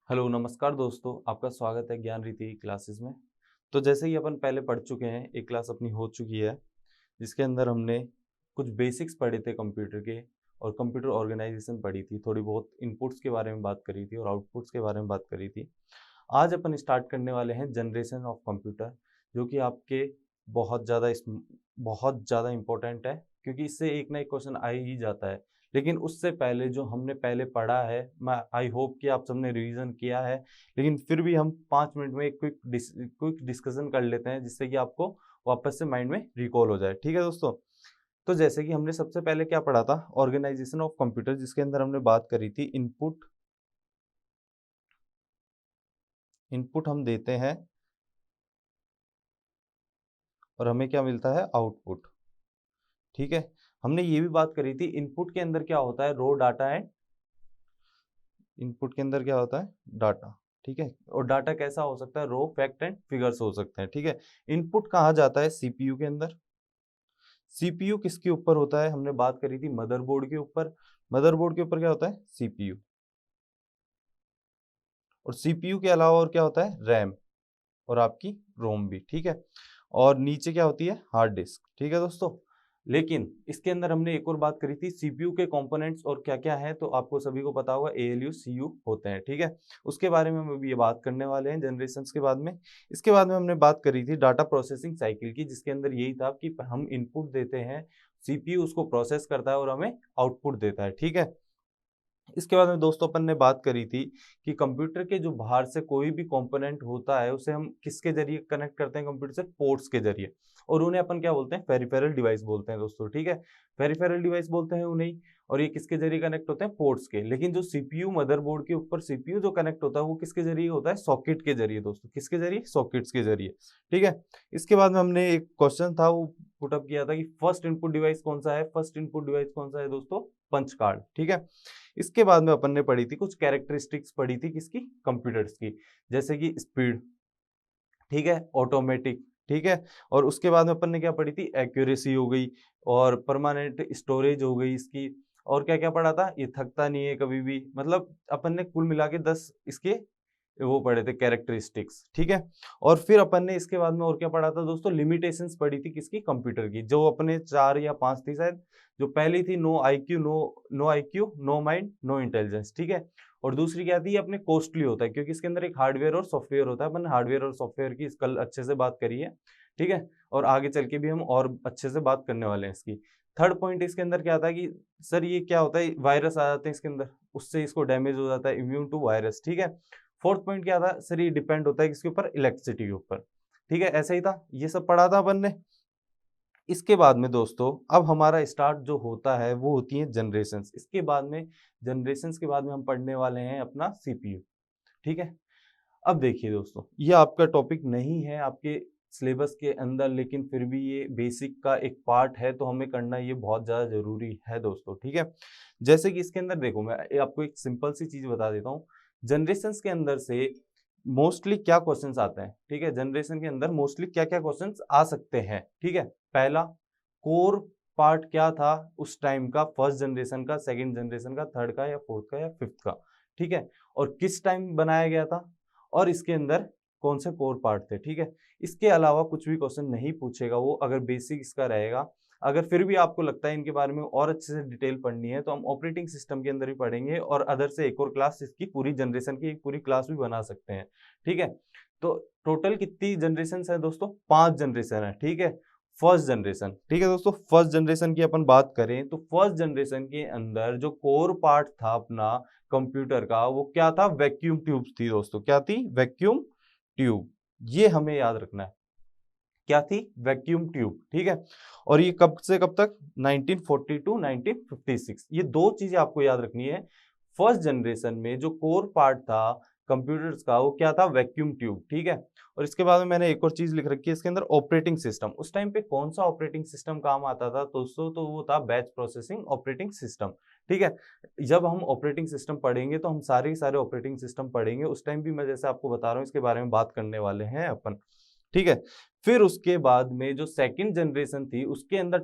Hello नमस्कार दोस्तों, आपका स्वागत है ज्ञान रीति क्लासेस में। तो जैसे ही अपन पहले पढ़ चुके हैं, एक क्लास अपनी हो चुकी है जिसके अंदर हमने कुछ बेसिक्स पढ़े थे कंप्यूटर के और कंप्यूटर ऑर्गेनाइजेशन पढ़ी थी, थोड़ी बहुत इनपुट्स के बारे में बात करी थी और आउटपुट्स के बारे में बात करी थी। आज अपन स्टार्ट करने वाले हैं जनरेशन ऑफ कंप्यूटर, जो कि आपके बहुत ज़्यादा इम्पोर्टेंट है, क्योंकि इससे एक ना एक क्वेश्चन आ ही जाता है। लेकिन उससे पहले जो हमने पहले पढ़ा है, मैं आई होप कि आप सबने रिवीजन किया है, लेकिन फिर भी हम 5 मिनट में एक क्विक डिस्कशन कर लेते हैं, जिससे कि आपको वापस से माइंड में रिकॉल हो जाए। ठीक है दोस्तों? तो जैसे कि हमने सबसे पहले क्या पढ़ा था, ऑर्गेनाइजेशन ऑफ कंप्यूटर, जिसके अंदर हमने बात करी थी इनपुट। इनपुट हम देते हैं और हमें क्या मिलता है, आउटपुट। ठीक है। हमने ये भी बात करी थी इनपुट के अंदर क्या होता है, रो डाटा एंड इनपुट के अंदर क्या होता है, डाटा। ठीक है। और डाटा कैसा हो सकता है, रो, फैक्ट एंड फिगर्स हो सकते हैं। ठीक है। इनपुट कहाँ जाता है, सीपीयू के अंदर। सीपीयू किसके ऊपर होता है, हमने बात करी थी मदरबोर्ड के ऊपर। मदरबोर्ड के ऊपर क्या होता है, सीपीयू। और सीपीयू के अलावा और क्या होता है, रैम और आपकी रोम भी। ठीक है। और नीचे क्या होती है, हार्ड डिस्क। ठीक है दोस्तों। लेकिन इसके अंदर हमने एक और बात करी थी, सीपीयू के कंपोनेंट्स और क्या क्या है, तो आपको सभी को पता होगा एएलयू सीयू होते हैं। ठीक है। उसके बारे में हम अभी ये बात करने वाले हैं जनरेशंस के बाद में। इसके बाद में हमने बात करी थी डाटा प्रोसेसिंग साइकिल की, जिसके अंदर यही था कि हम इनपुट देते हैं, सीपीयू उसको प्रोसेस करता है और हमें आउटपुट देता है। ठीक है। इसके बाद में दोस्तों अपन ने बात करी थी कि कंप्यूटर के जो बाहर से कोई भी कंपोनेंट होता है, उसे हम किसके जरिए कनेक्ट करते हैं, कंप्यूटर से पोर्ट्स के जरिए। और उन्हें अपन क्या बोलते हैं, पेरिफेरल डिवाइस बोलते हैं दोस्तों। ठीक है। पेरिफेरल डिवाइस बोलते हैं उन्हें। और ये किसके जरिए कनेक्ट होते हैं, पोर्ट्स के। लेकिन जो सीपीयू, मदरबोर्ड के ऊपर सीपीयू जो कनेक्ट होता है, वो किसके जरिए होता है, सॉकेट के जरिए दोस्तों। किसके जरिए, सॉकेट्स के जरिए। ठीक है। इसके बाद में हमने एक क्वेश्चन था वो पुटअप किया था कि फर्स्ट इनपुट डिवाइस कौन सा है। फर्स्ट इनपुट डिवाइस कौन सा है दोस्तों, पंच कार्ड। ठीक है। इसके बाद में अपन ने पढ़ी थी कुछ कैरेक्टरिस्टिक्स पढ़ी थी किसकी, कंप्यूटर्स की, जैसे कि स्पीड। ठीक है। ऑटोमेटिक। ठीक है। और उसके बाद में अपन ने क्या पढ़ी थी, एक्यूरेसी हो गई और परमानेंट स्टोरेज हो गई इसकी। और क्या क्या पढ़ा था, ये थकता नहीं है कभी भी। मतलब अपन ने कुल मिला के 10 इसके वो पढ़े थे कैरेक्टरिस्टिक्स। ठीक है। और फिर अपन ने इसके बाद में और क्या पढ़ा था दोस्तों, लिमिटेशंस पढ़ी थी किसकी, कंप्यूटर की, जो अपने 4 या 5 थी शायद। जो पहली थी, no IQ, no IQ, no mind, no intelligence. ठीक है। और दूसरी क्या थी, अपने कॉस्टली होता है, क्योंकि इसके अंदर एक हार्डवेयर और सॉफ्टवेयर होता है। अपन हार्डवेयर और सॉफ्टवेयर की कल अच्छे से बात करी है। ठीक है। और आगे चल के भी हम और अच्छे से बात करने वाले हैं इसकी। थर्ड पॉइंट इसके अंदर क्या था कि सर ये क्या होता है, वायरस आ जाते हैं इसके अंदर, उससे इसको डैमेज हो जाता है, इम्यून टू वायरस। ठीक है। फोर्थ पॉइंट क्या था सर, ये डिपेंड होता है किसके ऊपर, इलेक्ट्रिसिटी के ऊपर। ठीक है। ऐसा ही था, ये सब पढ़ा था अपन ने। इसके बाद में दोस्तों अब हमारा स्टार्ट जो होता है वो होती है जनरेशंस। इसके बाद में, जनरेशंस के बाद में हम पढ़ने वाले हैं अपना सीपीयू। ठीक है। अब देखिए दोस्तों, ये आपका टॉपिक नहीं है आपके सिलेबस के अंदर, लेकिन फिर भी ये बेसिक का एक पार्ट है, तो हमें करना ये बहुत ज़्यादा ज़रूरी है दोस्तों। ठीक है। जैसे कि इसके अंदर देखो, मैं आपको एक सिंपल सी चीज़ बता देता हूँ। जनरेशंस के अंदर से मोस्टली क्या क्वेश्चंस आते हैं, ठीक है, जनरेशन के अंदर मोस्टली क्या क्या क्वेश्चंस आ सकते हैं। ठीक है। पहला, कोर पार्ट क्या था उस टाइम का, फर्स्ट जनरेशन का, सेकंड जनरेशन का, थर्ड का या फोर्थ का या फिफ्थ का। ठीक है। और किस टाइम बनाया गया था, और इसके अंदर कौन से कोर पार्ट थे। ठीक है। इसके अलावा कुछ भी क्वेश्चन नहीं पूछेगा वो, अगर बेसिक इसका रहेगा। अगर फिर भी आपको लगता है इनके बारे में और अच्छे से डिटेल पढ़नी है, तो हम ऑपरेटिंग सिस्टम के अंदर भी पढ़ेंगे, और अदर से एक और क्लास, इसकी पूरी जनरेशन की एक पूरी क्लास भी बना सकते हैं। ठीक है। तो टोटल कितनी जनरेशन है दोस्तों, 5 जनरेशन है। ठीक है। फर्स्ट जनरेशन, ठीक है दोस्तों, फर्स्ट जनरेशन की अपन बात करें तो फर्स्ट जनरेशन के अंदर जो कोर पार्ट था अपना कंप्यूटर का, वो क्या था, वैक्यूम ट्यूब्स थी दोस्तों। क्या थी, वैक्यूम ट्यूब। ये हमें याद रखना है, क्या थी, वैक्यूम ट्यूब। ठीक है। और ये कब से कब तक, 1940 टू 1956। ये दो चीजें आपको याद रखनी है। फर्स्ट जनरेशन में जो कोर पार्ट था कंप्यूटर्स का, वो क्या था, वैक्यूम ट्यूब। ठीक है। और इसके बाद में मैंने एक और चीज लिख रखी है इसके अंदर, ऑपरेटिंग सिस्टम। उस टाइम पे कौन सा ऑपरेटिंग सिस्टम काम आता था दोस्तों, तो वो था बैच प्रोसेसिंग ऑपरेटिंग सिस्टम। ठीक है। जब हम ऑपरेटिंग सिस्टम पढ़ेंगे तो हम सारे ऑपरेटिंग सिस्टम पढ़ेंगे। उस टाइम भी मैं जैसे आपको बता रहा हूँ, इसके बारे में बात करने वाले हैं अपन। ठीक है। फिर उसके बाद में जो सेकंड जनरेशन थी, उसके अंदर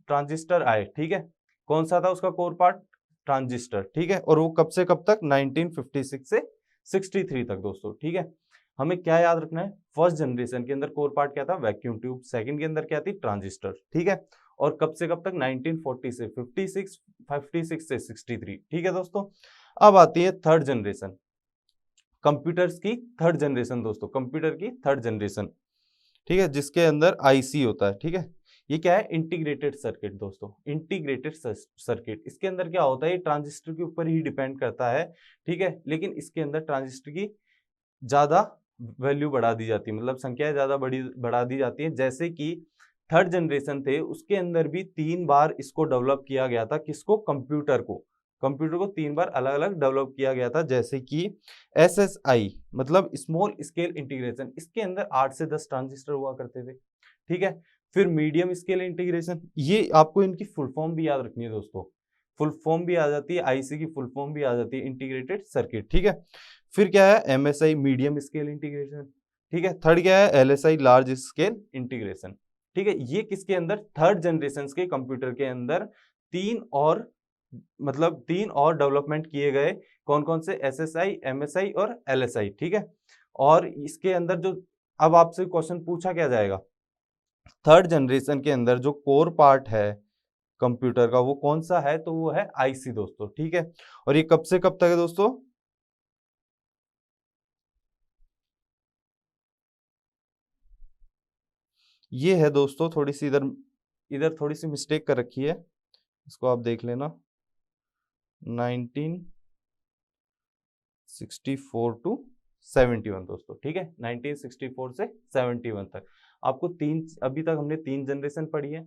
ट्रांजिस्टर आए। ठीक है। कौन सा था उसका कोर पार्ट, ट्रांजिस्टर। ठीक है। और वो कब से कब तक, 1956 से 63 तक दोस्तों, ठीक है। हमें क्या याद रखना है, फर्स्ट जनरेशन के अंदर कोर पार्ट क्या था, वैक्यूम ट्यूब, सेकंड के अंदर क्या थी, ट्रांजिस्टर, ठीक है। और कब से कब तक, 1940 से 56, 56 से 63, ठीक है दोस्तों। अब आती है थर्ड जनरेशन, कंप्यूटर्स की थर्ड जनरेशन दोस्तों, कंप्यूटर की थर्ड जनरेशन, ठीक है, जिसके अंदर आईसी होता है, ठीक है। ये क्या है, इंटीग्रेटेड सर्किट दोस्तों, इंटीग्रेटेड सर्किट। इसके अंदर क्या होता है, ये ट्रांजिस्टर के ऊपर ही डिपेंड करता है, ठीक है, लेकिन इसके अंदर ट्रांजिस्टर की ज्यादा वैल्यू बढ़ा दी जाती है, मतलब संख्या ज्यादा बढ़ा दी जाती है। जैसे कि थर्ड जनरेशन थे, उसके अंदर भी 3 बार इसको डेवलप किया गया था, किसको, कंप्यूटर को, कंप्यूटर को 3 बार अलग अलग डेवलप किया गया था। जैसे कि SSI मतलब स्मॉल स्केल इंटीग्रेशन, इसके अंदर 8 से 10 ट्रांजिस्टर हुआ करते थे, ठीक है। फिर मीडियम स्केल इंटीग्रेशन, ये आपको इनकी फुल फॉर्म भी याद रखनी है दोस्तों, फुल फॉर्म भी आ जाती है, आईसी की फुल फॉर्म भी आ जाती है, इंटीग्रेटेड सर्किट, ठीक है। फिर क्या है, MSI मीडियम स्केल इंटीग्रेशन, ठीक है। थर्ड क्या है, LSI लार्ज स्केल इंटीग्रेशन, ठीक है। ये किसके अंदर, थर्ड जनरेशन के कंप्यूटर के अंदर तीन और डेवलपमेंट किए गए, कौन कौन से, SSI, MSI और LSI, ठीक है। और इसके अंदर जो, अब आपसे क्वेश्चन पूछा क्या जाएगा, थर्ड जनरेशन के अंदर जो कोर पार्ट है कंप्यूटर का वो कौन सा है, तो वो है आईसी दोस्तों, ठीक है। और ये कब से कब तक है दोस्तों, ये है दोस्तों, थोड़ी सी इधर इधर थोड़ी सी मिस्टेक कर रखी है, इसको आप देख लेना, 1964 टू 71 दोस्तों, ठीक है, 1964 से 71 तक। आपको अभी तक हमने 3 जनरेशन पढ़ी है।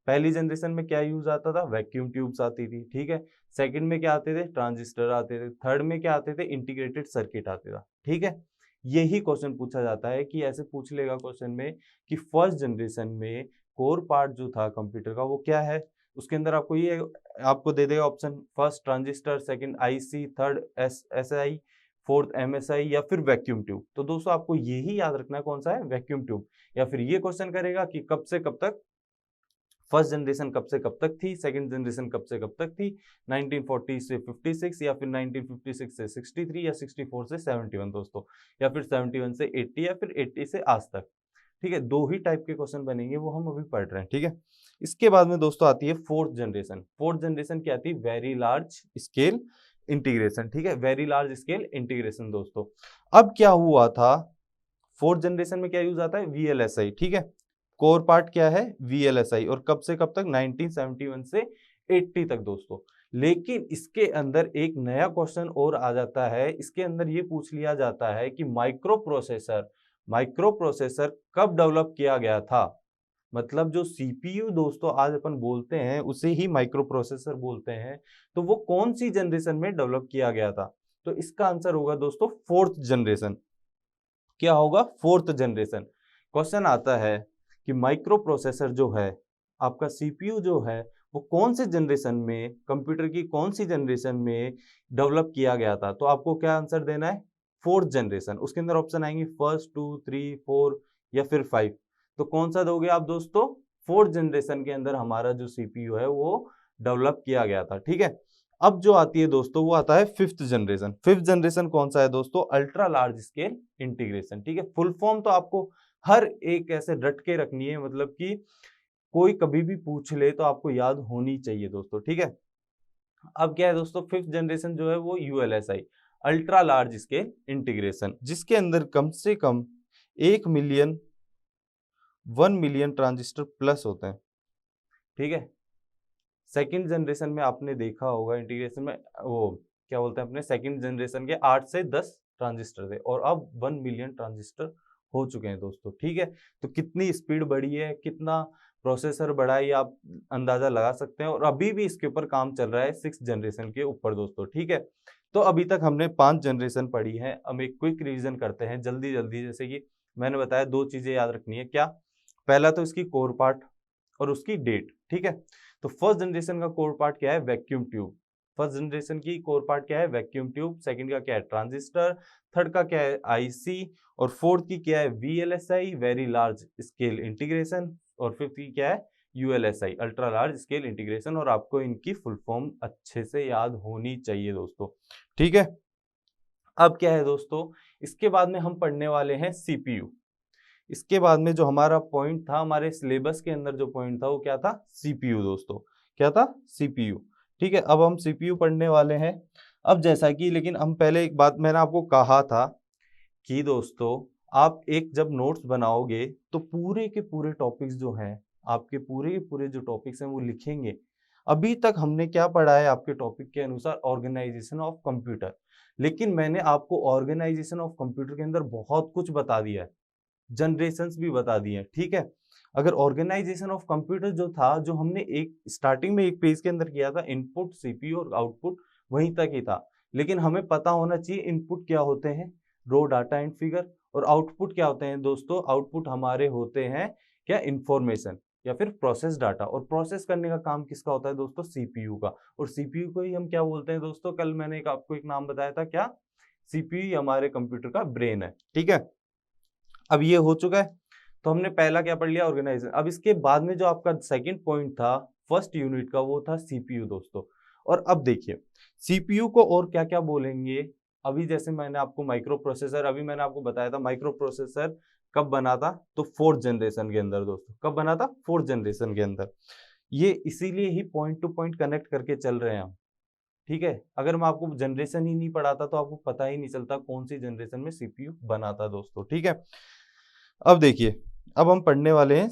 पहली जनरेशन में क्या यूज आता था, वैक्यूम ट्यूब्स आती थी, ठीक है। सेकंड में क्या आते थे, ट्रांजिस्टर आते थे। थर्ड में क्या आते थे, इंटीग्रेटेड सर्किट आते था, ठीक है। यही क्वेश्चन पूछा जाता है कि ऐसे पूछ लेगा क्वेश्चन में कि फर्स्ट जनरेशन में कोर पार्ट जो था कंप्यूटर का वो क्या है, उसके अंदर आपको ये आपको दे देगा option, first transistor, second IC, third SI, fourth MSI या फिर वैक्यूम ट्यूब। तो दोस्तों आपको यही याद रखना है कौन सा है, वैक्यूम ट्यूब। या फिर ये क्वेश्चन करेगा कि कब से कब तक, फर्स्ट जनरेशन कब से कब तक थी, सेकंड जनरेशन कब से कब तक थी, 1940 से 56 या फिर 1956 से 63 या 64 से 71 दोस्तों, या फिर 71 से 80 या फिर 80 से आज तक, ठीक है। 2 ही टाइप के क्वेश्चन बनेंगे, वो हम अभी पढ़ रहे हैं, ठीक है। इसके बाद में दोस्तों आती है फोर्थ जनरेशन। फोर्थ जनरेशन क्या आती है, वेरी लार्ज स्केल इंटीग्रेशन, ठीक है, वेरी लार्ज स्केल इंटीग्रेशन दोस्तों। अब क्या हुआ था, फोर्थ जनरेशन में क्या यूज आता है, VLSI, ठीक है। कोर पार्ट क्या है, VLSI, और कब से कब तक, 1971 से 80 तक दोस्तों। लेकिन इसके अंदर एक नया क्वेश्चन और आ जाता है, इसके अंदर ये पूछ लिया जाता है कि माइक्रो प्रोसेसर कब डेवलप किया गया था। मतलब जो CPU दोस्तों आज अपन बोलते हैं उसे ही माइक्रो प्रोसेसर बोलते हैं, तो वो कौन सी जनरेशन में डेवलप किया गया था। तो इसका आंसर होगा दोस्तों फोर्थ जनरेशन। क्या होगा, फोर्थ जनरेशन। क्वेश्चन आता है कि माइक्रो प्रोसेसर जो है, आपका CPU जो है, वो कौन से जनरेशन में, कंप्यूटर की कौन सी जनरेशन में डेवलप किया गया था। तो आपको क्या आंसर देना है, फोर्थ जनरेशन। उसके अंदर ऑप्शन आएंगे 1, 2, 3, 4 या फिर 5। तो कौन सा दोगे आप दोस्तों, फोर्थ जनरेशन के अंदर हमारा जो CPU है वो डेवलप किया गया था, ठीक है। अब जो आती है दोस्तों वो आता है फिफ्थ जनरेशन। फिफ्थ जनरेशन कौन सा है दोस्तों, अल्ट्रा लार्ज स्केल इंटीग्रेशन, ठीक है। फुल फॉर्म तो आपको हर एक ऐसे रट के रखनी है, मतलब कि कोई कभी भी पूछ ले तो आपको याद होनी चाहिए दोस्तों, ठीक है। अब क्या है दोस्तों, फिफ्थ जनरेशन जो है वो ULSI, ultra large scale integration, जिसके अंदर कम से कम 1 मिलियन 1 मिलियन ट्रांजिस्टर प्लस होते हैं, ठीक है। सेकंड जनरेशन में आपने देखा होगा इंटीग्रेशन में, वो क्या बोलते हैं अपने, सेकंड जनरेशन के 8 से 10 ट्रांजिस्टर थे और अब 1 मिलियन ट्रांजिस्टर हो चुके हैं दोस्तों, ठीक है। तो कितनी स्पीड बढ़ी है, कितना प्रोसेसर बढ़ा है, ये आप अंदाजा लगा सकते हैं। और अभी भी इसके ऊपर काम चल रहा है 6 जनरेशन के ऊपर दोस्तों, ठीक है। तो अभी तक हमने 5 जनरेशन पढ़ी है। अब एक क्विक रिवीजन करते हैं जल्दी जल्दी। जैसे कि मैंने बताया 2 चीजें याद रखनी है, क्या, पहला तो इसकी कोर पार्ट और उसकी डेट, ठीक है। तो फर्स्ट जनरेशन का कोर पार्ट क्या है, वैक्यूम ट्यूब। फर्स्ट जनरेशन की कोर पार्ट क्या है, वैक्यूम ट्यूब। सेकंड का क्या है, ट्रांजिस्टर। थर्ड का क्या है, आईसी। और फोर्थ की क्या है, VLSI, very large scale integration. और फिफ्थ की क्या है, ULSI, ultra large scale integration. और आपको इनकी फुल फॉर्म अच्छे से याद होनी चाहिए दोस्तों, ठीक है। अब क्या है दोस्तों, इसके बाद में हम पढ़ने वाले हैं सीपीयू। इसके बाद में जो हमारा पॉइंट था, हमारे सिलेबस के अंदर जो पॉइंट था वो क्या था, सीपीयू दोस्तों। क्या था, सीपीयू। ठीक है, अब हम सीपीयू पढ़ने वाले हैं। अब जैसा कि, लेकिन हम पहले एक बात मैंने आपको कहा था कि दोस्तों आप एक जब नोट्स बनाओगे तो पूरे के पूरे टॉपिक्स जो हैं, आपके पूरे के पूरे जो टॉपिक्स हैं वो लिखेंगे। अभी तक हमने क्या पढ़ा है आपके टॉपिक के अनुसार, ऑर्गेनाइजेशन ऑफ कंप्यूटर, लेकिन मैंने आपको ऑर्गेनाइजेशन ऑफ कंप्यूटर के अंदर बहुत कुछ बता दिया है, जनरेशंस भी बता दिए हैं। ठीक है, अगर ऑर्गेनाइजेशन ऑफ कंप्यूटर जो था, जो हमने एक स्टार्टिंग में एक पेज के अंदर किया था, इनपुट सीपीयू और आउटपुट वहीं तक ही था, लेकिन हमें पता होना चाहिए इनपुट क्या होते हैं, रो डाटा एंड फिगर, और आउटपुट क्या होते हैं दोस्तों, आउटपुट हमारे होते हैं क्या, इंफॉर्मेशन या फिर प्रोसेस डाटा। और प्रोसेस करने का काम किसका होता है दोस्तों, सीपीयू का। और सीपीयू को ही हम क्या बोलते हैं दोस्तों, कल मैंने आपको एक नाम बताया था, क्या, सीपीयू हमारे कंप्यूटर का ब्रेन है। ठीक है, अब ये हो चुका है, तो हमने पहला क्या पढ़ लिया, ऑर्गेनाइजेशन। अब इसके बाद में जो आपका सेकंड पॉइंट था फर्स्ट यूनिट का, वो था सीपीयू दोस्तों। और अब देखिए सीपीयू को और क्या क्या बोलेंगे। अभी जैसे मैंने आपको माइक्रो प्रोसेसर, अभी मैंने आपको बताया था माइक्रो प्रोसेसर कब बना था, तो फोर्थ जनरेशन के अंदर दोस्तों। कब बना था, फोर्थ जनरेशन के अंदर। ये इसीलिए ही पॉइंट टू पॉइंट कनेक्ट करके चल रहे हैं हम। ठीक है, अगर मैं आपको जनरेशन ही नहीं पढ़ाता तो आपको पता ही नहीं चलता कौन सी जनरेशन में सीपीयू बना था दोस्तों। ठीक है, अब देखिए, अब हम पढ़ने वाले हैं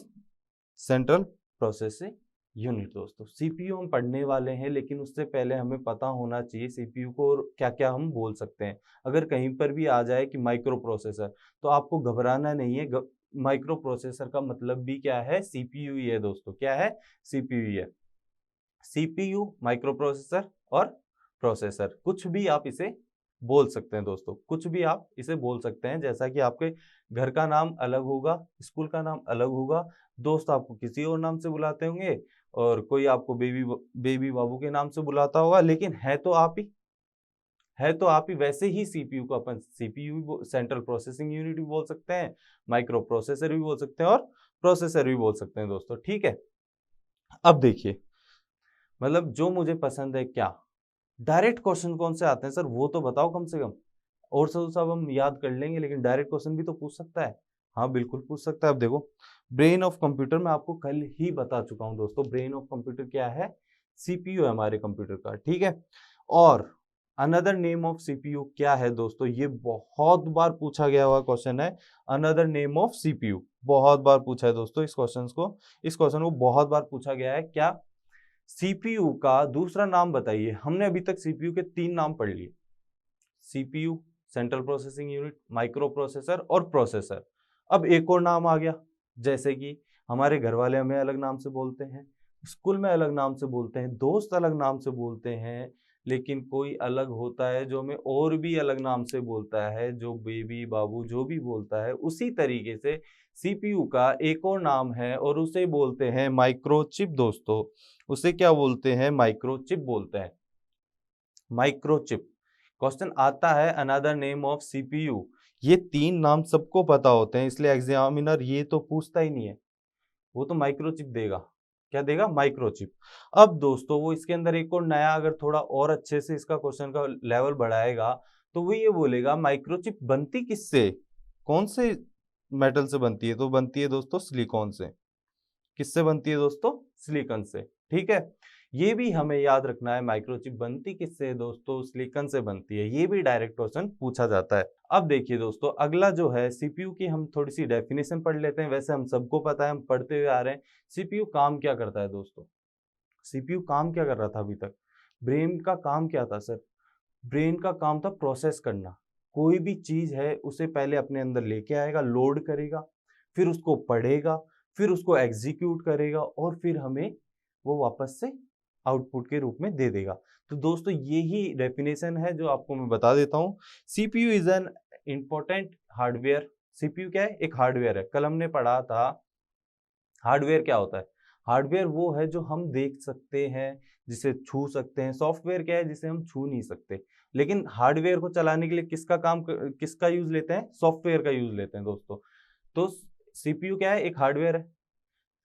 सेंट्रल प्रोसेसिंग यूनिट दोस्तों। सीपीयू हम पढ़ने वाले हैं, लेकिन उससे पहले हमें पता होना चाहिए सीपीयू को और क्या क्या हम बोल सकते हैं। अगर कहीं पर भी आ जाए कि माइक्रो प्रोसेसर, तो आपको घबराना नहीं है। माइक्रो प्रोसेसर का मतलब भी क्या है, सीपीयू ही है दोस्तों। क्या है, सीपीयू ही है। सीपीयू, माइक्रो प्रोसेसर और प्रोसेसर, कुछ भी आप इसे बोल सकते हैं दोस्तों, कुछ भी आप इसे बोल सकते हैं। जैसा कि आपके घर का नाम अलग होगा, स्कूल का नाम अलग होगा, दोस्त आपको किसी और नाम से बुलाते होंगे, और कोई आपको बेबी बाबू के नाम से बुलाता होगा, लेकिन है तो आप ही, है तो आप ही। वैसे ही सीपीयू को अपन सीपीयू भी, सेंट्रल प्रोसेसिंग यूनिट भी बोल सकते हैं, माइक्रो प्रोसेसर भी बोल सकते हैं, और प्रोसेसर भी बोल सकते हैं दोस्तों। ठीक है, अब देखिए, मतलब जो मुझे पसंद है, क्या डायरेक्ट क्वेश्चन कौन से आते हैं सर, वो तो बताओ कम से कम। और सब हम याद कर लेंगे, लेकिन डायरेक्ट क्वेश्चन भी तो पूछ सकता है। हाँ बिल्कुल पूछ सकता है। अब देखो, ब्रेन ऑफ कंप्यूटर मैं आपको कल ही बता चुका हूं दोस्तों। ब्रेन ऑफ कंप्यूटर क्या है, सीपीयू है हमारे कंप्यूटर का। ठीक है, और अनदर नेम ऑफ सीपीयू क्या है दोस्तों, ये बहुत बार पूछा गया हुआ क्वेश्चन है। अनदर नेम ऑफ सीपीयू बहुत बार पूछा है दोस्तों। इस क्वेश्चन को बहुत बार पूछा गया है। क्या, सीपीयू का दूसरा नाम बताइए। हमने अभी तक सीपीयू के 3 नाम पढ़ लिए, CPU, central processing unit, micro processor और प्रोसेसर। अब एक और नाम आ गया, जैसे कि हमारे घर वाले हमें अलग नाम से बोलते हैं, स्कूल में अलग नाम से बोलते हैं, दोस्त अलग नाम से बोलते हैं, लेकिन कोई अलग होता है जो हमें और भी अलग नाम से बोलता है, जो बेबी बाबू जो भी बोलता है। उसी तरीके से सीपीयू का एक और नाम है, और उसे बोलते हैं माइक्रोचिप दोस्तों। उसे क्या बोलते हैं, माइक्रोचिप बोलते हैं, माइक्रोचिप। क्वेश्चन आता है अनदर नेम ऑफ सीपीयू, ये 3 नाम सबको पता होते हैं, इसलिए एग्जामिनर ये तो पूछता ही नहीं है, वो तो माइक्रोचिप देगा। क्या देगा, माइक्रोचिप। अब दोस्तों वो इसके अंदर एक और नया, अगर थोड़ा और अच्छे से इसका क्वेश्चन का लेवल बढ़ाएगा, तो वो ये बोलेगा माइक्रोचिप बनती किससे, कौन से मेटल से बनती है, तो बनती है दोस्तों सिलिकॉन से। किससे बनती है दोस्तों, सिलिकॉन से। ठीक है, ये भी हमें याद रखना है, माइक्रोचिप बनती किससे है दोस्तों, सिलिकॉन से बनती है। ये भी डायरेक्ट क्वेश्चन पूछा जाता है। अब देखिए दोस्तों, अगला जो है सीपीयू की, हम थोड़ी सी डेफिनेशन पढ़ लेते हैं। वैसे हम सबको पता है, हम पढ़ते हुए आ रहे हैं। सीपीयू काम क्या करता है दोस्तों, सीपीयू काम क्या कर रहा था अभी तक, ब्रेन का काम क्या था सर, ब्रेन का काम था प्रोसेस करना। कोई भी चीज है उसे पहले अपने अंदर लेके आएगा, लोड करेगा, फिर उसको पढ़ेगा, फिर उसको एग्जीक्यूट करेगा, और फिर हमें वो वापस से आउटपुट के रूप में दे देगा। तो दोस्तों यही डेफिनेशन है जो आपको मैं बता देता हूँ। CPU is an important hardware. CPU क्या है, एक हार्डवेयर है। कल हमने पढ़ा था हार्डवेयर क्या होता है। हार्डवेयर वो है जो हम देख सकते हैं, जिसे छू सकते हैं। सॉफ्टवेयर क्या है, जिसे हम छू नहीं सकते। लेकिन हार्डवेयर को चलाने के लिए किसका यूज लेते हैं, सॉफ्टवेयर का यूज लेते हैं दोस्तों। तो सीपीयू क्या है, एक हार्डवेयर है।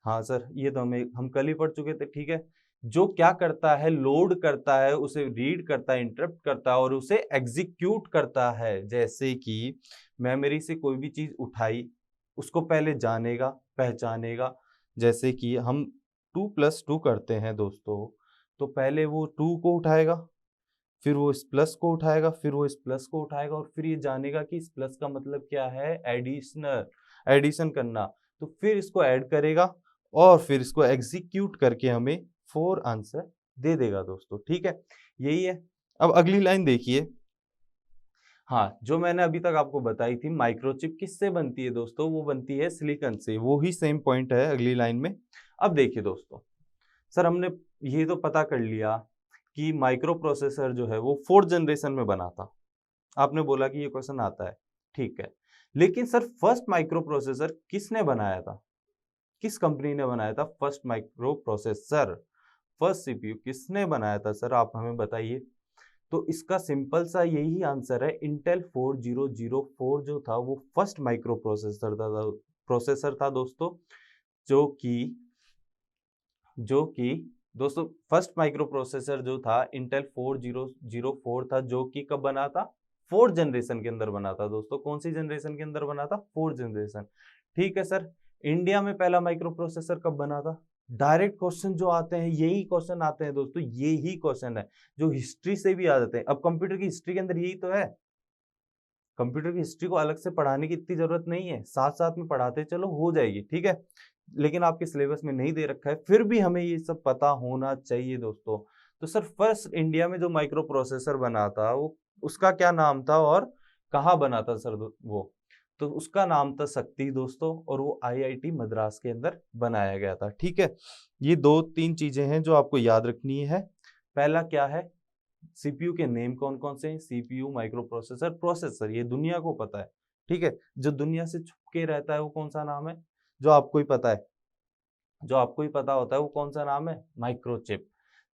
हाँ सर, ये तो हम कल ही पढ़ चुके थे। ठीक है, जो क्या करता है, लोड करता है, उसे रीड करता है, इंटरप्ट करता है और उसे एग्जीक्यूट करता है। जैसे कि मेमोरी से कोई भी चीज उठाई, उसको पहले जानेगा, पहचानेगा। जैसे कि हम 2+2 करते हैं दोस्तों, तो पहले वो 2 को उठाएगा, फिर वो इस प्लस को उठाएगा, फिर वो इस प्लस को उठाएगा और फिर ये जानेगा कि इस प्लस का मतलब क्या है, एडिशन करना। तो फिर इसको ऐड करेगा और फिर इसको एग्जीक्यूट करके हमें 4 आंसर दे देगा दोस्तों। ठीक है, यही है। अब अगली लाइन देखिए। हाँ, जो मैंने अभी तक आपको बताई थी माइक्रोचिप किससे बनती है दोस्तों, वो बनती है सिलिकॉन से। वो ही सेम पॉइंट है अगली लाइन में। अब देखिए दोस्तों, सर हमने ये तो पता कर लिया कि माइक्रो प्रोसेसर जो है वो 4th जनरेशन में बना था। आपने बोला कि ये क्वेश्चन आता है, ठीक है। लेकिन सर फर्स्ट माइक्रो प्रोसेसर किसने बनाया था, किस कंपनी ने बनाया था first micro processor, first CPU किसने बनाया था सर, आप हमें बताइए। तो इसका सिंपल सा यही आंसर है, इंटेल 4004 जो था वो फर्स्ट माइक्रो प्रोसेसर था दोस्तों। जो कि दोस्तों फर्स्ट माइक्रो प्रोसेसर जो था इंटेल 4004 था, जो कि कब बना था, 4th जनरेशन के अंदर बना था दोस्तों। कौन सी जनरेशन के अंदर बना था, 4th जनरेशन। ठीक है सर, इंडिया में पहला माइक्रो प्रोसेसर कब बना था। डायरेक्ट क्वेश्चन जो आते हैं यही क्वेश्चन आते हैं दोस्तों, यही क्वेश्चन है जो हिस्ट्री से भी आ जाते हैं। अब कंप्यूटर की हिस्ट्री के अंदर यही तो है, कंप्यूटर की हिस्ट्री को अलग से पढ़ाने की इतनी जरूरत नहीं है, साथ साथ में पढ़ाते चलो हो जाएगी। ठीक है, लेकिन आपके सिलेबस में नहीं दे रखा है, फिर भी हमें ये सब पता होना चाहिए दोस्तों। तो सर फर्स्ट इंडिया में जो माइक्रो प्रोसेसर बना था वो, उसका क्या नाम था और कहाँ बना था सर वो, तो उसका नाम था शक्ति दोस्तों, और वो आईआईटी मद्रास के अंदर बनाया गया था। ठीक है, ये 2-3 चीजें हैं जो आपको याद रखनी है। पहला क्या है, सीपीयू के नेम कौन कौन से हैं, सीपीयू, माइक्रो प्रोसेसर, प्रोसेसर, ये दुनिया को पता है। ठीक है, जो दुनिया से छुपके रहता है वो कौन सा नाम है, जो आपको ही पता है, जो आपको ही पता होता है वो कौन सा नाम है, माइक्रोचिप।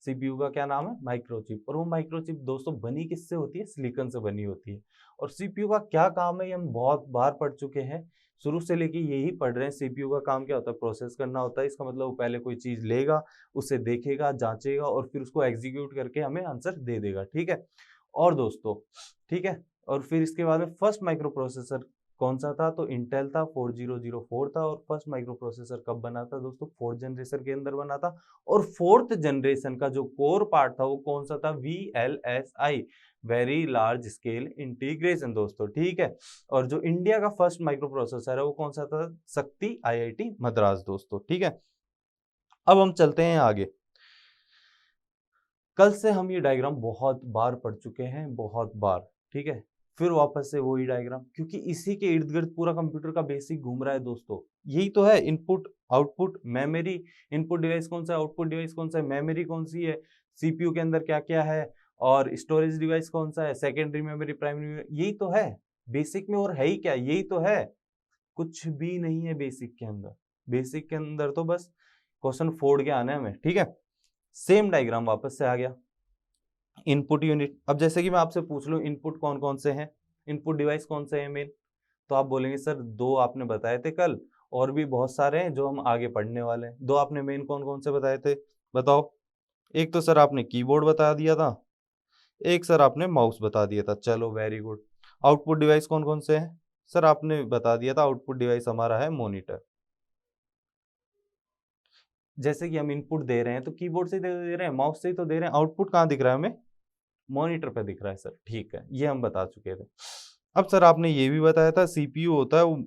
सीपीयू का क्या नाम है, माइक्रोचिप। और वो माइक्रोचिप दोस्तों बनी किससे होती है, सिलिकॉन से बनी होती है। और सीपीयू का क्या काम है ये हम बहुत बार पढ़ चुके हैं, शुरू से लेके यही पढ़ रहे हैं। सीपीयू का काम क्या होता है, प्रोसेस करना होता है। इसका मतलब वो पहले कोई चीज लेगा, उसे देखेगा, जांचेगा और फिर उसको एग्जीक्यूट करके हमें आंसर दे देगा। ठीक है, और दोस्तों, ठीक है, और फिर इसके बाद में फर्स्ट माइक्रो प्रोसेसर कौन सा था, तो इंटेल था, 4004 था। और फर्स्ट माइक्रो प्रोसेसर कब बना था दोस्तों, 4th जनरेशन के अंदर बना था। और 4th जनरेशन का जो कोर पार्ट था वो कौन सा था, VLSI, very large scale integration दोस्तों। ठीक है, और जो इंडिया का फर्स्ट माइक्रो प्रोसेसर है वो कौन सा था, शक्ति IIT मद्रास दोस्तों। ठीक है, अब हम चलते हैं आगे। कल से हम ये डायग्राम बहुत बार पढ़ चुके हैं, बहुत बार। ठीक है, फिर वापस से वही डायग्राम, क्योंकि इसी के इर्द गिर्द पूरा कंप्यूटर का बेसिक घूम रहा है दोस्तों। यही तो है, input, output, memory. Input device कौन सा है, आउटपुट डिवाइस कौन सा है, मेमोरी कौन सी है, सीपीयू के अंदर क्या क्या है, और स्टोरेज डिवाइस कौन सा है, सेकेंडरी मेमोरी, प्राइमरी मेमोरी। यही तो है बेसिक में, और है ही क्या, यही तो है, कुछ भी नहीं है बेसिक के अंदर। बेसिक के अंदर तो बस क्वेश्चन फोड़ के आना है हमें। ठीक है, सेम डायग्राम वापस से आ गया। इनपुट यूनिट, अब जैसे कि मैं आपसे पूछ लूं इनपुट कौन कौन से हैं, इनपुट डिवाइस कौन से हैं मेन, तो आप बोलेंगे सर 2 आपने बताए थे कल, और भी बहुत सारे हैं जो हम आगे पढ़ने वाले हैं। 2 आपने मेन कौन कौन से बताए थे, बताओ। एक तो सर आपने कीबोर्ड बता दिया था, एक सर आपने माउस बता दिया था, चलो वेरी गुड। आउटपुट डिवाइस कौन कौन से हैं, सर आपने बता दिया था, आउटपुट डिवाइस हमारा है मॉनिटर। जैसे कि हम इनपुट दे रहे हैं तो कीबोर्ड से दे रहे हैं, माउस से ही तो दे रहे हैं, आउटपुट कहाँ दिख रहा है हमें, मॉनिटर पे दिख रहा है सर। ठीक है, ये हम बता चुके थे। अब सर आपने ये भी बताया था सीपीयू होता है वो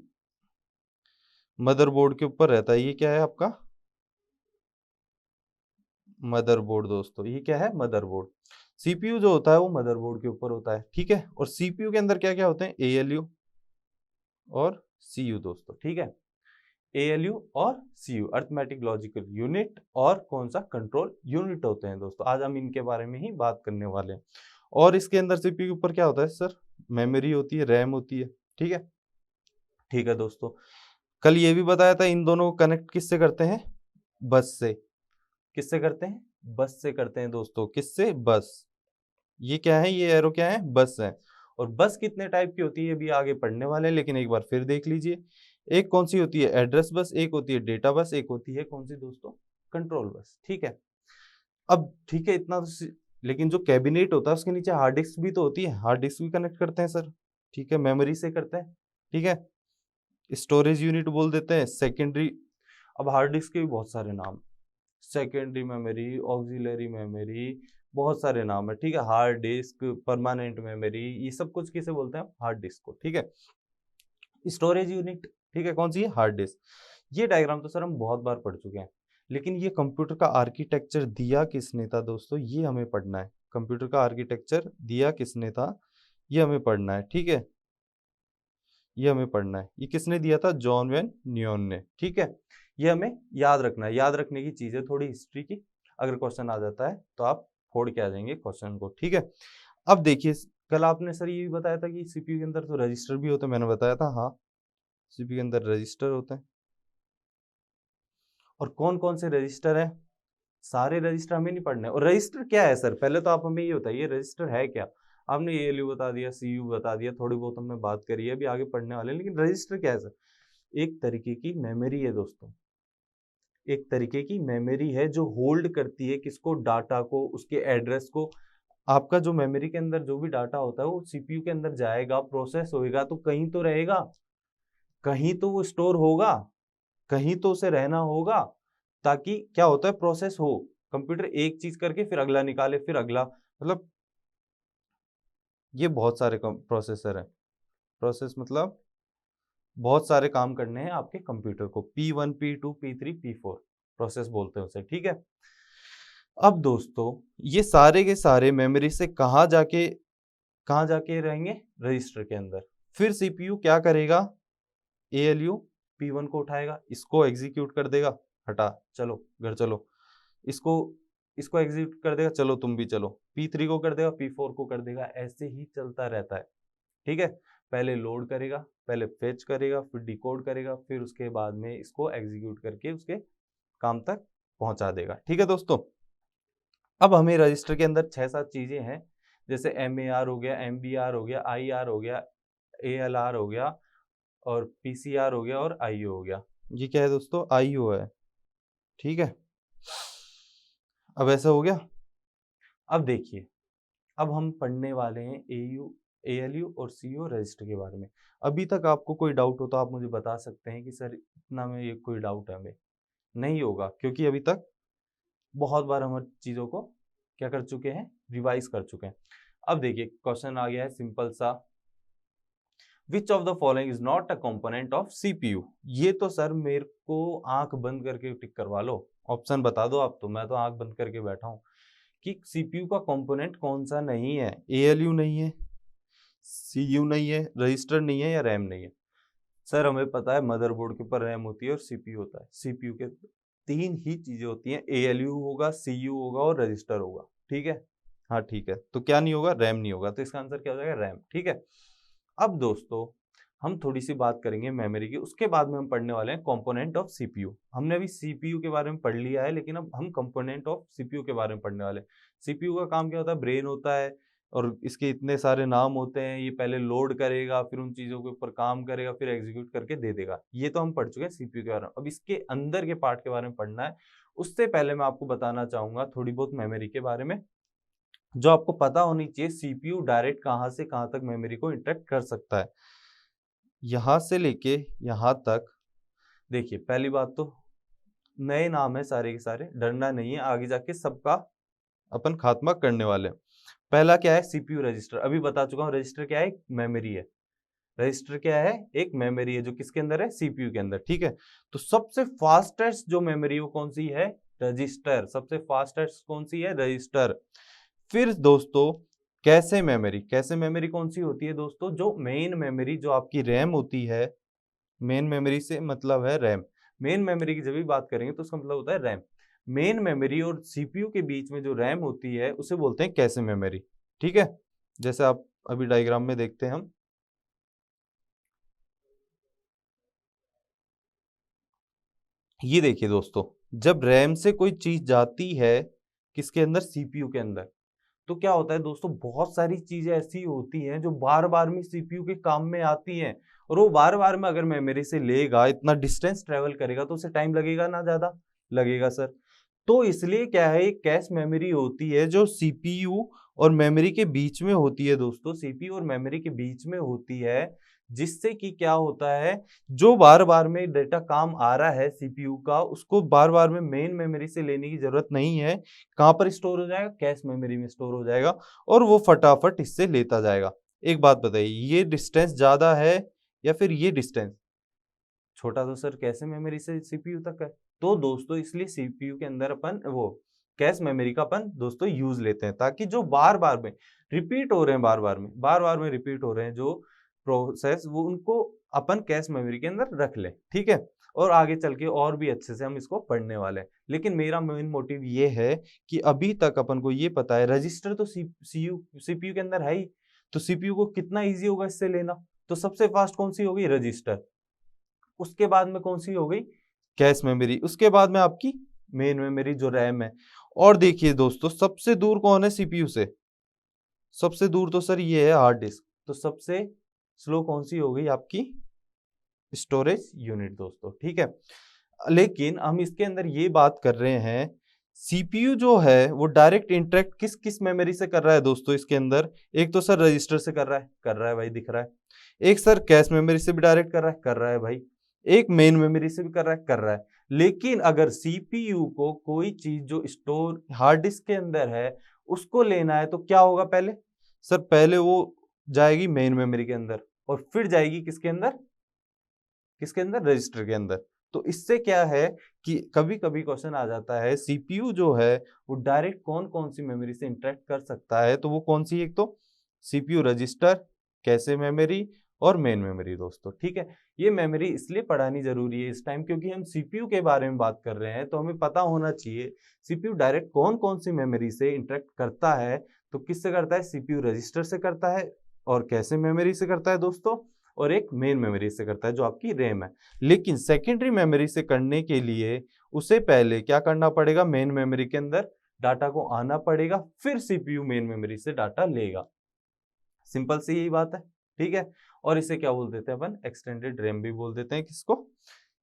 मदरबोर्ड के ऊपर रहता है, ये क्या है आपका, मदरबोर्ड दोस्तों। ये क्या है, मदरबोर्ड। सीपीयू जो होता है वो मदरबोर्ड के ऊपर होता है। ठीक है, और सीपीयू के अंदर क्या क्या होते हैं, एएलयू और सीयू दोस्तों। ठीक है, एएलयू और सीयू, अर्थमेटिक लॉजिकल यूनिट, और कौन सा, कंट्रोल यूनिट होते हैं दोस्तों। आज हम इनके बारे में ही बात करने वाले हैं। और इसके अंदर सीपीयू के ऊपर क्या होता है सर, मेमोरी होती है, रैम होती है। ठीक है, ठीक है दोस्तों, कल ये भी बताया था इन दोनों को कनेक्ट किससे करते हैं, बस से। किससे करते हैं, बस से करते हैं दोस्तों। किससे, बस। ये क्या है, ये एरो क्या है, बस है। और बस कितने टाइप की होती है अभी आगे पढ़ने वाले हैं, लेकिन एक बार फिर देख लीजिए। एक कौन सी होती है, एड्रेस बस, एक होती है डेटा बस, एक होती है कौन सी दोस्तों, कंट्रोल बस। ठीक है, अब ठीक है इतना तो, लेकिन जो कैबिनेट होता है उसके नीचे हार्ड डिस्क भी तो होती है, हार्ड डिस्क भी कनेक्ट करते हैं सर, ठीक है, मेमोरी से करते हैं, ठीक है, स्टोरेज यूनिट बोल देते हैं, सेकेंडरी। अब हार्ड डिस्क के भी बहुत सारे नाम, सेकेंडरी मेमोरी, ऑक्सिलरी मेमोरी, बहुत सारे नाम है, ठीक है, हार्ड डिस्क, परमानेंट मेमोरी, ये सब कुछ किसे बोलते हैं हार्ड डिस्क को, ठीक है। स्टोरेज यूनिट, ठीक है, कौन सी है, हार्ड डिस्क। ये डायग्राम तो सर हम बहुत बार पढ़ चुके हैं, लेकिन ये कंप्यूटर का आर्किटेक्चर दिया किसने था दोस्तों, ये हमें पढ़ना है। कंप्यूटर का आर्किटेक्चर दिया किसने था, ये हमें पढ़ना है, ठीक है, ये हमें पढ़ना है। ये किसने दिया था, जॉन वेन न्यूटन ने, ठीक है। ये हमें याद रखना है, याद रखने की चीज है थोड़ी हिस्ट्री की, अगर क्वेश्चन आ जाता है तो आप फोड़ के आ जाएंगे क्वेश्चन को, ठीक है। अब देखिए, कल आपने सर ये भी बताया था कि सीपीयू के अंदर तो रजिस्टर भी होते हैं, मैंने बताया था, हाँ, सीपीयू के अंदर रजिस्टर होते हैं। और कौन कौन से रजिस्टर हैं, सारे रजिस्टर हमें नहीं पढ़ने। और रजिस्टर क्या है सर, पहले तो आप हमें ये बताइए रजिस्टर है क्या। आपने एएलयू बता दिया, सीयू बता दिया, थोड़ी बहुत हमने बात करी है, अभी आगे पढ़ने वाले, लेकिन रजिस्टर क्या है सर, एक तरीके की मेमोरी है दोस्तों, एक तरीके की मेमोरी है जो होल्ड करती है किसको, डाटा को, उसके एड्रेस को। आपका जो मेमोरी के अंदर जो भी डाटा होता है वो सीपीयू के अंदर जाएगा, प्रोसेस होएगा, तो कहीं तो रहेगा, कहीं तो वो स्टोर होगा, कहीं तो उसे रहना होगा, ताकि क्या होता है, प्रोसेस हो। कंप्यूटर एक चीज करके फिर अगला निकाले, फिर अगला, मतलब ये बहुत सारे प्रोसेसर हैं, प्रोसेस मतलब बहुत सारे काम करने हैं आपके कंप्यूटर को, P1 P2 P3 P4 process बोलते हैं उसे, ठीक है। अब दोस्तों ये सारे के सारे मेमोरी से कहाँ जाके रहेंगे, रजिस्टर के अंदर। फिर सीपीयू क्या करेगा, ALU P1 को उठाएगा, इसको एग्जीक्यूट कर देगा, हटा चलो घर चलो, इसको इसको एग्जीक्यूट कर देगा, चलो तुम भी चलो, P3 को कर देगा, P4 को कर देगा, ऐसे ही चलता रहता है, ठीक है। पहले लोड करेगा, पहले फेच करेगा, फिर डिकोड करेगा, फिर उसके बाद में इसको एग्जीक्यूट करके उसके काम तक पहुंचा देगा, ठीक है दोस्तों। अब हमें रजिस्टर के अंदर 6-7 चीजें हैं, जैसे MAR हो गया, MBR हो गया, IR हो गया, ALR हो गया, और PCR हो गया, और IO हो गया। ये क्या है दोस्तों, IO है, ठीक है। अब ऐसा हो गया। अब देखिए, अब हम पढ़ने वाले हैं ALU और CO रजिस्टर के बारे में। अभी तक आपको कोई डाउट हो तो आप मुझे बता सकते हैं कि सर इतना में ये कोई डाउट है हमें, नहीं होगा, क्योंकि अभी तक बहुत बार हम चीज़ों को क्या कर चुके हैं, रिवाइज कर चुके हैं। अब देखिए क्वेश्चन आ गया है सिंपल सा, which of the following is not a component of CPU. ये तो सर मेरे को आंख बंद करके टिक करवा लो, ऑप्शन बता दो आप, तो मैं तो आंख बंद करके बैठा हूं कि सीपीयू का कंपोनेंट कौन सा नहीं है। ALU नहीं है, CU नहीं है, रजिस्टर नहीं है, या रैम नहीं है। सर हमें पता है मदरबोर्ड के ऊपर रैम होती है और सीपीयू होता है, सीपीयू के 3 ही चीजें होती हैं, ALU होगा, CU होगा, और रजिस्टर होगा, ठीक है। हाँ ठीक है, तो क्या नहीं होगा, रैम नहीं होगा, तो इसका आंसर क्या हो जाएगा, रैम, ठीक है। अब दोस्तों हम थोड़ी सी बात करेंगे मेमोरी की, उसके बाद में हम पढ़ने वाले हैं कंपोनेंट ऑफ सीपीयू। हमने अभी सीपीयू के बारे में पढ़ लिया है, लेकिन अब हम कंपोनेंट ऑफ सीपीयू के बारे में पढ़ने वाले हैं। सीपीयू का काम क्या होता है, ब्रेन होता है, और इसके इतने सारे नाम होते हैं, ये पहले लोड करेगा, फिर उन चीजों के ऊपर काम करेगा, फिर एग्जीक्यूट करके दे देगा। ये तो हम पढ़ चुके हैं सीपीयू के बारे में, अब इसके अंदर के पार्ट के बारे में पढ़ना है। उससे पहले मैं आपको बताना चाहूंगा थोड़ी बहुत मेमोरी के बारे में, जो आपको पता होनी चाहिए, सीपीयू डायरेक्ट कहां से कहां तक मेमोरी को इंटरेक्ट कर सकता है, यहां से लेके यहां तक। देखिए पहली बात तो नए नाम है सारे के सारे, डरना नहीं है, आगे जाके सबका अपन खात्मा करने वाले हैं। पहला क्या है, सीपीयू रजिस्टर, अभी बता चुका हूं, रजिस्टर क्या है, एक मेमोरी है। रजिस्टर क्या है, एक मेमोरी है, जो किसके अंदर है, सीपीयू के अंदर, ठीक है। तो सबसे फास्टेस्ट जो मेमोरी वो कौन सी है, रजिस्टर, सबसे फास्टेस्ट कौन सी है, रजिस्टर। फिर दोस्तों कैसे मेमोरी कौन सी होती है दोस्तों, जो मेन मेमोरी जो आपकी रैम होती है, मेन मेमोरी से मतलब है रैम। मेन मेमोरी की जब भी बात करेंगे तो उसका मतलब होता है रैम। मेन मेमोरी और सीपीयू के बीच में जो रैम होती है उसे बोलते हैं कैशे मेमोरी, ठीक है। जैसे आप अभी डायग्राम में देखते हैं हम, ये देखिए दोस्तों, जब रैम से कोई चीज जाती है किसके अंदर, सीपीयू के अंदर, तो क्या होता है दोस्तों, बहुत सारी चीजें ऐसी होती हैं जो बार बार में सीपीयू के काम में आती हैं, और वो बार बार में अगर मेमोरी से लेगा, इतना डिस्टेंस ट्रेवल करेगा, तो उसे टाइम लगेगा ना, ज्यादा लगेगा सर। तो इसलिए क्या है, एक कैश मेमोरी होती है जो सीपीयू और मेमोरी के बीच में होती है दोस्तों, सीपीयू और मेमोरी के बीच में होती है, जिससे कि क्या होता है, जो बार बार में डेटा काम आ रहा है सीपीयू का, उसको बार बार में मेन मेमोरी से लेने की जरूरत नहीं है। कहां पर स्टोर हो जाएगा, कैश मेमोरी में स्टोर हो जाएगा, और वो फटाफट इससे लेता जाएगा। एक बात बताइए, ये डिस्टेंस ज्यादा है या फिर ये डिस्टेंस छोटा? तो सर कैसे मेमोरी से सीपीयू तक है। तो दोस्तों इसलिए सीपीयू के अंदर अपन वो कैश मेमोरी का अपन दोस्तों यूज लेते हैं, ताकि जो बार बार में रिपीट हो रहे हैं, बार बार में रिपीट हो रहे हैं जो प्रोसेस, वो उनको अपन कैश मेमोरी के अंदर रख लें, ठीक है। और आगे चल के और भी अच्छे से हम इसको पढ़ने वाले हैं, लेकिन मेरा मेन मोटिव ये है कि अभी तक अपन को ये पता है रजिस्टर तो सीपीयू के अंदर है ही, तो सीपीयू को कितना ईजी होगा इससे लेना। तो सबसे फास्ट कौन सी होगी, रजिस्टर। उसके बाद में कौन सी हो गई, कैश मेमोरी। उसके बाद में आपकी मेन मेमोरी जो रैम है। और देखिए दोस्तों, सबसे दूर कौन है सीपीयू से, सबसे दूर तो सर ये है हार्ड डिस्क। तो सबसे स्लो कौन सी हो गई, आपकी स्टोरेज यूनिट दोस्तों, ठीक है। लेकिन हम इसके अंदर ये बात कर रहे हैं, सीपीयू जो है वो डायरेक्ट इंटरेक्ट किस किस मेमोरी से कर रहा है दोस्तों इसके अंदर। एक तो सर रजिस्टर से कर रहा है भाई, दिख रहा है। एक सर कैश मेमोरी से भी डायरेक्ट कर रहा है भाई। एक मेन मेमोरी से भी कर रहा है। लेकिन अगर सीपीयू को कोई चीज जो स्टोर हार्ड डिस्क के अंदर है उसको लेना है, तो क्या होगा, पहले सर पहले वो जाएगी मेन मेमोरी के अंदर, और फिर जाएगी किसके अंदर, रजिस्टर के अंदर। तो इससे क्या है कि कभी कभी क्वेश्चन आ जाता है, सीपीयू जो है वो डायरेक्ट कौन कौन सी मेमोरी से इंटरेक्ट कर सकता है, तो वो कौन सी, एक तो सीपीयू रजिस्टर, कैशे मेमोरी और मेन मेमोरी दोस्तों, ठीक है। ये मेमोरी इसलिए पढ़ानी जरूरी है इस टाइम, क्योंकि हम सीपीयू के बारे में बात कर रहे हैं, तो हमें पता होना चाहिए सीपीयू डायरेक्ट कौन कौन सी मेमोरी से इंटरेक्ट करता है। तो किससे करता है, सीपीयू रजिस्टर से करता है, और कैशे मेमोरी से करता है दोस्तों, और एक मेन मेमोरी से करता है जो आपकी रैम है। लेकिन सेकेंडरी मेमोरी से करने के लिए उसे पहले क्या करना पड़ेगा, मेन मेमोरी के अंदर डाटा को आना पड़ेगा, फिर सीपीयू मेन मेमोरी से डाटा लेगा। सिंपल सी यही बात है, ठीक है। और इसे क्या बोल देते हैं अपन, एक्सटेंडेड रैम भी बोल देते हैं किसको,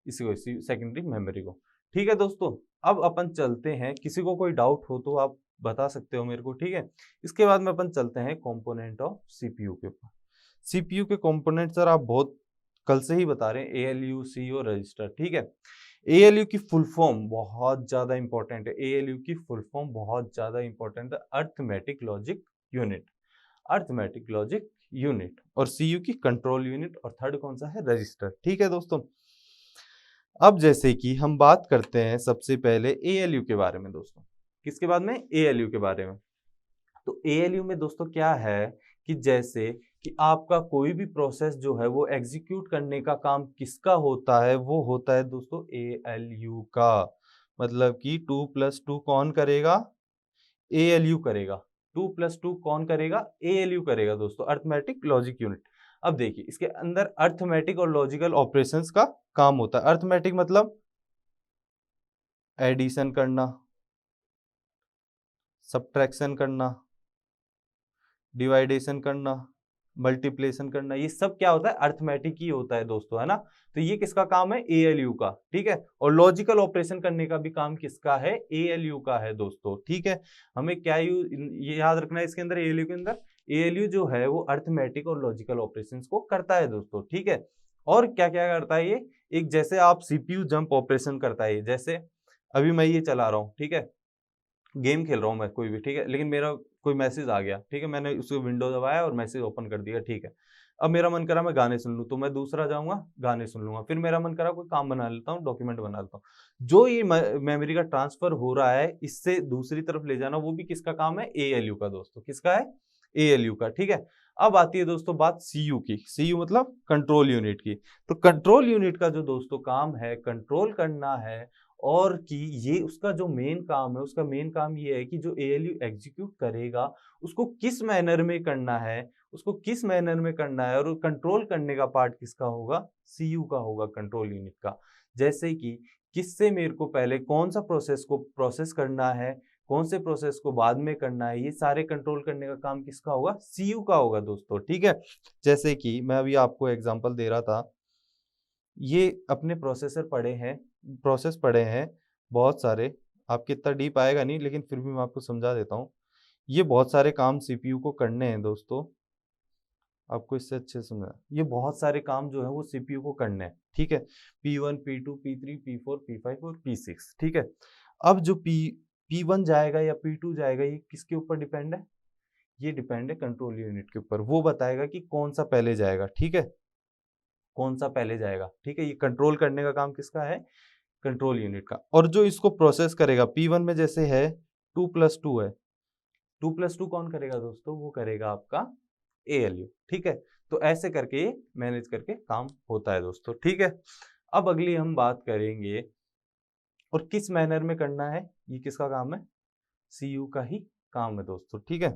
इसी को, सेकेंडरी मेमोरी को, ठीक है दोस्तों। अब अपन चलते हैं, किसी को कोई डाउट हो तो आप बता सकते हो मेरे को, ठीक है। इसके बाद में अपन चलते हैं कंपोनेंट ऑफ सीपीयू के ऊपर। सीपीयू के कंपोनेंट सर आप बहुत कल से ही बता रहे हैं, एएलयू, सी और रजिस्टर, ठीक है। एएलयू की फुल फॉर्म बहुत ज्यादा इंपॉर्टेंट है, एएलयू की फुल फॉर्म बहुत ज्यादा इंपॉर्टेंट है, arithmetic logic unit, arithmetic logic unit. और सीयू की कंट्रोल यूनिट, और थर्ड कौन सा है, रजिस्टर, ठीक है दोस्तों। अब जैसे कि हम बात करते हैं सबसे पहले एएलयू के बारे में दोस्तों, किसके बाद में, एएलयू के बारे में। तो एएलयू में दोस्तों क्या है कि जैसे कि आपका कोई भी प्रोसेस जो है वो एग्जीक्यूट करने का काम किसका होता है, वो होता है दोस्तों एएलयू का। मतलब कि 2+2 कौन करेगा, एएलयू करेगा। 2+2 कौन करेगा, एएलयू करेगा दोस्तों, अर्थमेटिक लॉजिक यूनिट। अब देखिए इसके अंदर अर्थमेटिक और लॉजिकल ऑपरेशंस का काम होता है। अर्थमेटिक मतलब एडिशन करना, सब्ट्रैक्शन करना, डिवाइडेशन करना, मल्टीप्लेशन करना, ये सब क्या होता है, अर्थमेटिक ही होता है दोस्तों, है ना। तो ये किसका काम है, एएलयू का, ठीक है। और लॉजिकल ऑपरेशन करने का भी काम किसका है, एएलयू का है दोस्तों, ठीक है। हमें क्या ये याद रखना है इसके अंदर, एएलयू के अंदर एएलयू जो है वो अर्थमेटिक और लॉजिकल ऑपरेशंस को करता है दोस्तों, ठीक है। और क्या क्या करता है ये, एक जैसे आप सीपीयू जंप ऑपरेशन करता है, जैसे अभी मैं ये चला रहा हूँ, ठीक है, गेम खेल रहा हूँ मैं कोई भी, ठीक है, लेकिन मेरा कोई मैसेज आ गया, ठीक है, मैंने उसको विंडो दबाया और मैसेज ओपन कर दिया, ठीक है। अब मेरा मन करा मैं गाने सुन लूँ, तो मैं दूसरा जाऊंगा गाने सुन लूंगा, फिर मेरा मन करा कोई काम बना लेता हूँ, डॉक्यूमेंट बना लेता हूँ। जो ये मेमोरी का ट्रांसफर हो रहा है इससे दूसरी तरफ ले जाना, वो भी किसका काम है, एएलयू का दोस्तों, किसका है, एएलयू का, ठीक है। अब आती है दोस्तों बात सीयू की, सीयू मतलब कंट्रोल यूनिट की। तो कंट्रोल यूनिट का जो दोस्तों काम है, कंट्रोल करना है, और कि ये उसका जो मेन काम है, उसका मेन काम ये है कि जो एएलयू एग्जीक्यूट करेगा उसको किस मैनर में करना है, उसको किस मैनर में करना है, और कंट्रोल करने का पार्ट किसका होगा, सीयू का होगा, कंट्रोल यूनिट का। जैसे कि किससे मेरे को पहले कौन सा प्रोसेस को प्रोसेस करना है, कौन से प्रोसेस को बाद में करना है, ये सारे कंट्रोल करने का काम किसका होगा, सीयू का होगा दोस्तों, ठीक है। जैसे कि मैं अभी आपको एग्जांपल दे रहा था, ये अपने प्रोसेस पढ़े हैं बहुत सारे, आपके इतना डीप आएगा नहीं, लेकिन फिर भी मैं आपको समझा देता हूँ। ये बहुत सारे काम सीपीयू को करने हैं दोस्तों, आपको इससे अच्छे से समझा। ये बहुत सारे काम जो है वो सीपीयू को करने हैं, ठीक है। P1, P2, P3, P4, P5 और P6, ठीक है। अब जो P1 जाएगा या P2 जाएगा, ये किसके ऊपर डिपेंड है? ये डिपेंड है कंट्रोल यूनिट के ऊपर। वो बताएगा कि कौन सा पहले जाएगा, ठीक है, कौन सा पहले जाएगा, ठीक है। ये कंट्रोल करने का काम किसका है? कंट्रोल यूनिट का। और जो इसको प्रोसेस करेगा, P1 में जैसे है 2+2 है, 2+2 कौन करेगा दोस्तों? वो करेगा आपका ALU, ठीक है। तो ऐसे करके ये मैनेज करके काम होता है दोस्तों, ठीक है। अब अगली हम बात करेंगे, और किस मैनर में करना है, ये किसका काम है? CU का ही काम है दोस्तों, ठीक है।